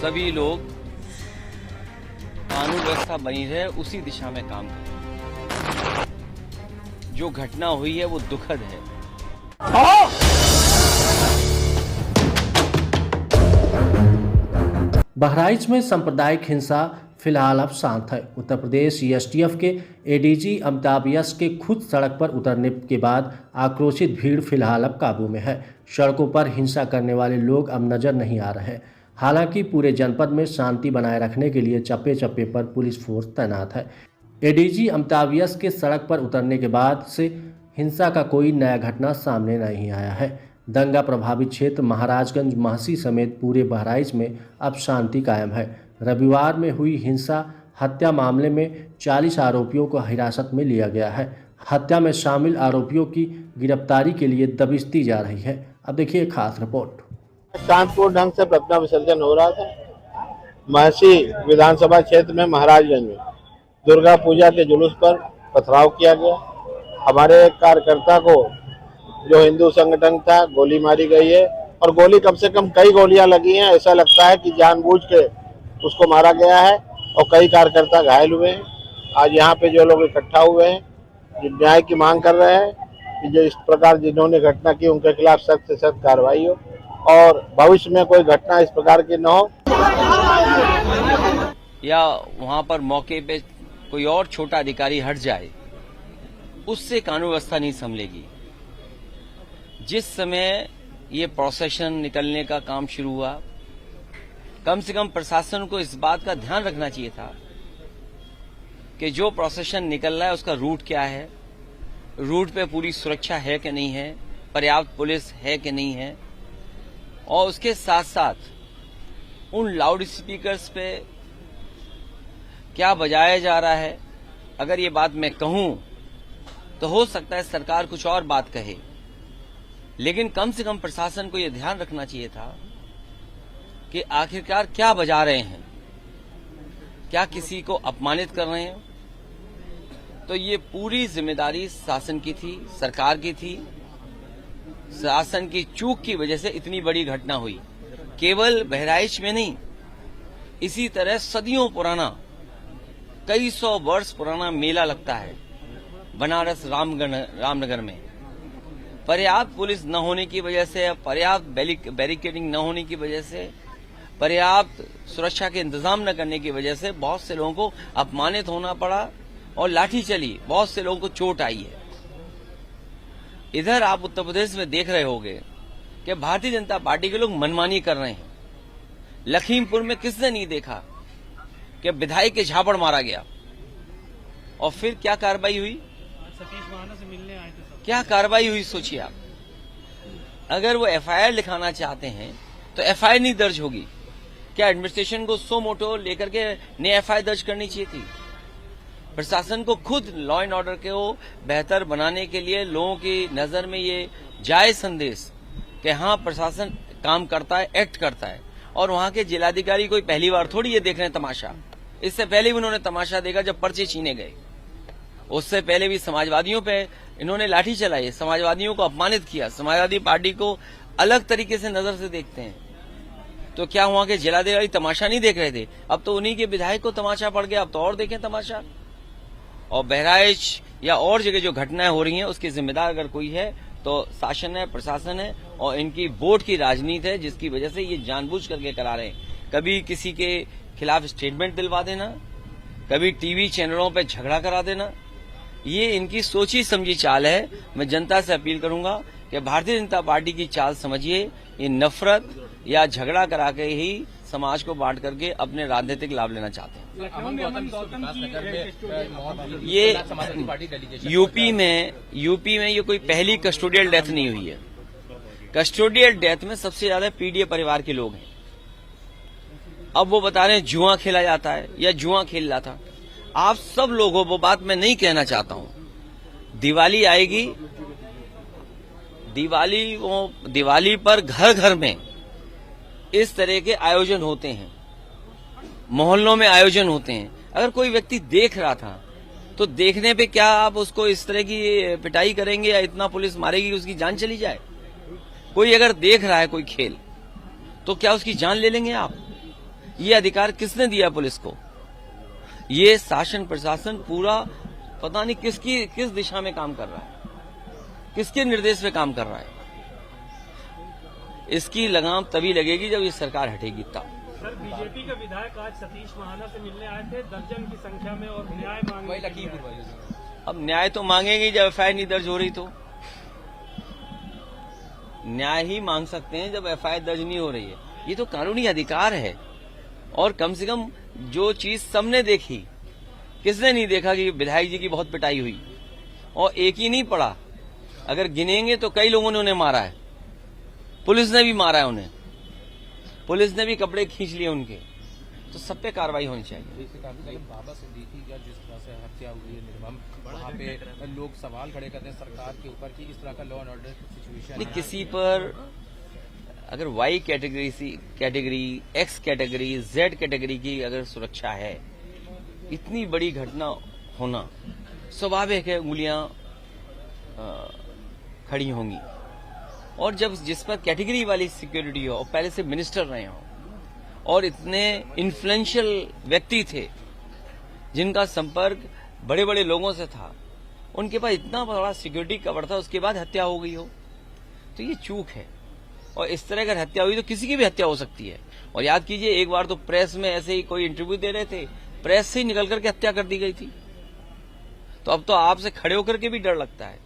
सभी लोग कानून व्यवस्था बनी रहे उसी दिशा में काम करें। जो घटना हुई है वो दुखद है। बहराइच में सांप्रदायिक हिंसा फिलहाल अब शांत है। उत्तर प्रदेश एसटीएफ के एडीजी अमिताभ यश के खुद सड़क पर उतरने के बाद आक्रोशित भीड़ फिलहाल अब काबू में है। सड़कों पर हिंसा करने वाले लोग अब नजर नहीं आ रहे। हालांकि पूरे जनपद में शांति बनाए रखने के लिए चप्पे चप्पे पर पुलिस फोर्स तैनात है। एडीजी अमिताभ यश के सड़क पर उतरने के बाद से हिंसा का कोई नया घटना सामने नहीं आया है। दंगा प्रभावित क्षेत्र महाराजगंज महसी समेत पूरे बहराइच में अब शांति कायम है। रविवार में हुई हिंसा हत्या मामले में 40 आरोपियों को हिरासत में लिया गया है। हत्या में शामिल आरोपियों की गिरफ्तारी के लिए दबिश दी जा रही है। अब देखिए खास रिपोर्ट। शांतिपूर्ण ढंग से प्रतिमा विसर्जन हो रहा था। महसी विधानसभा क्षेत्र में महाराजगंज में दुर्गा पूजा के जुलूस पर पथराव किया गया। हमारे एक कार्यकर्ता को जो हिंदू संगठन था गोली मारी गई है और गोली कम से कम कई गोलियां लगी हैं। ऐसा लगता है कि जानबूझ के उसको मारा गया है और कई कार्यकर्ता घायल हुए हैं। आज यहाँ पे जो लोग इकट्ठा हुए हैं जो न्याय की मांग कर रहे हैं कि जो इस प्रकार जिन्होंने घटना की उनके खिलाफ सख्त से सख्त कार्रवाई हो और भविष्य में कोई घटना इस प्रकार की न हो। या वहां पर मौके पे कोई और छोटा अधिकारी हट जाए, उससे कानून व्यवस्था नहीं संभलेगी। जिस समय ये प्रोसेशन निकलने का काम शुरू हुआ, कम से कम प्रशासन को इस बात का ध्यान रखना चाहिए था कि जो प्रोसेशन निकल रहा है उसका रूट क्या है, रूट पे पूरी सुरक्षा है कि नहीं है, पर्याप्त पुलिस है कि नहीं है, और उसके साथ साथ उन लाउड स्पीकर्स पे क्या बजाया जा रहा है। अगर ये बात मैं कहूं तो हो सकता है सरकार कुछ और बात कहे, लेकिन कम से कम प्रशासन को यह ध्यान रखना चाहिए था कि आखिरकार क्या बजा रहे हैं, क्या किसी को अपमानित कर रहे हैं। तो ये पूरी जिम्मेदारी शासन की थी, सरकार की थी। शासन की चूक की वजह से इतनी बड़ी घटना हुई। केवल बहराइच में नहीं, इसी तरह सदियों पुराना, कई सौ वर्ष पुराना मेला लगता है बनारस रामनगर में। पर्याप्त पुलिस न होने की वजह से, पर्याप्त बैरिकेडिंग न होने की वजह से, पर्याप्त सुरक्षा के इंतजाम न करने की वजह से बहुत से लोगों को अपमानित होना पड़ा और लाठी चली, बहुत से लोगों को चोट आई है। इधर आप उत्तर प्रदेश में देख रहे होंगे कि भारतीय जनता पार्टी के लोग मनमानी कर रहे हैं। लखीमपुर में किसने नहीं देखा कि विधायक के झापड़ मारा गया और फिर क्या कार्रवाई हुई, सतीश महाना से मिलने आए थे। क्या कार्रवाई हुई सोचिए आप। अगर वो एफआईआर लिखाना चाहते हैं तो एफआईआर नहीं दर्ज होगी क्या? एडमिनिस्ट्रेशन को सो मोटो लेकर के नई एफआईआर दर्ज करनी चाहिए थी। प्रशासन को खुद लॉ एंड ऑर्डर को बेहतर बनाने के लिए लोगों की नजर में ये जायज संदेश कि हाँ प्रशासन काम करता है, एक्ट करता है। और वहां के जिलाधिकारी कोई पहली बार थोड़ी ये देख रहे हैं तमाशा। इससे पहले भी उन्होंने तमाशा देखा जब पर्चे छीने गए। उससे पहले भी समाजवादियों पे इन्होंने लाठी चलाई, समाजवादियों को अपमानित किया। समाजवादी पार्टी को अलग तरीके से नजर से देखते हैं। तो क्या वहां के जिलाधिकारी तमाशा नहीं देख रहे थे? अब तो उन्हीं के विधायक को तमाशा पड़ गया, अब तो और देखें तमाशा। और बहराइच या और जगह जो घटनाएं हो रही हैं उसकी जिम्मेदार अगर कोई है तो शासन है, प्रशासन है और इनकी वोट की राजनीति है, जिसकी वजह से ये जानबूझ करके करा रहे हैं। कभी किसी के खिलाफ स्टेटमेंट दिलवा देना, कभी टीवी चैनलों पर झगड़ा करा देना, ये इनकी सोची समझी चाल है। मैं जनता से अपील करूंगा कि भारतीय जनता पार्टी की चाल समझिए। ये नफरत या झगड़ा करा के ही समाज को बांट करके अपने राजनीतिक लाभ लेना चाहते हैं। ये यूपी में ये कोई पहली कस्टोडियल डेथ नहीं हुई है। कस्टोडियल डेथ में सबसे ज्यादा पीडीए परिवार के लोग हैं। अब वो बता रहे हैं जुआ खेला जाता है या जुआ खेल रहा था। आप सब लोगों, वो बात मैं नहीं कहना चाहता हूं। दिवाली आएगी, दिवाली पर घर घर में इस तरह के आयोजन होते हैं, मोहल्लों में आयोजन होते हैं। अगर कोई व्यक्ति देख रहा था तो देखने पे क्या आप उसको इस तरह की पिटाई करेंगे या इतना पुलिस मारेगी कि उसकी जान चली जाए? कोई अगर देख रहा है कोई खेल तो क्या उसकी जान ले लेंगे आप? ये अधिकार किसने दिया पुलिस को? ये शासन प्रशासन पूरा पता नहीं किस दिशा में काम कर रहा है, किसके निर्देश पे काम कर रहा है। इसकी लगाम तभी लगेगी जब ये सरकार हटेगी तब। सर, बीजेपी के विधायक आज सतीश महाना से मिलने आए थे दर्जन की संख्या में और न्याय मांगने के लिए आए। अब न्याय तो मांगेंगे जब एफआईआर नहीं दर्ज हो रही, तो न्याय ही मांग सकते हैं जब एफआईआर दर्ज नहीं हो रही है। ये तो कानूनी अधिकार है। और कम से कम जो चीज सबने देखी, किसने नहीं देखा कि विधायक जी की बहुत पिटाई हुई, और एक ही नहीं पड़ा, अगर गिनेंगे तो कई लोगों ने उन्हें मारा है, पुलिस ने भी मारा है उन्हें, पुलिस ने भी कपड़े खींच लिए उनके, तो सब पे कार्रवाई होनी चाहिए। बाबा सिद्दीकी का जिस तरह से हत्या हुई है निर्मम, वहाँ पे लोग सवाल खड़े करते हैं सरकार के ऊपर कि इस तरह का लॉ एंड ऑर्डर सिचुएशन नहीं, किसी पर अगर Y category, C category, X category, Z category की अगर सुरक्षा है, इतनी बड़ी घटना होना स्वाभाविक है, उंगलियां खड़ी होंगी। और जब जिस पर कैटेगरी वाली सिक्योरिटी हो और पहले से मिनिस्टर रहे हो और इतने इन्फ्लुएंशियल व्यक्ति थे जिनका संपर्क बड़े बड़े लोगों से था, उनके पास इतना बड़ा सिक्योरिटी कवर था, उसके बाद हत्या हो गई हो, तो ये चूक है। और इस तरह अगर हत्या हुई तो किसी की भी हत्या हो सकती है। और याद कीजिए, एक बार तो प्रेस में ऐसे ही कोई इंटरव्यू दे रहे थे, प्रेस से ही निकल करके हत्या कर दी गई थी। तो अब तो आपसे खड़े होकर के भी डर लगता है।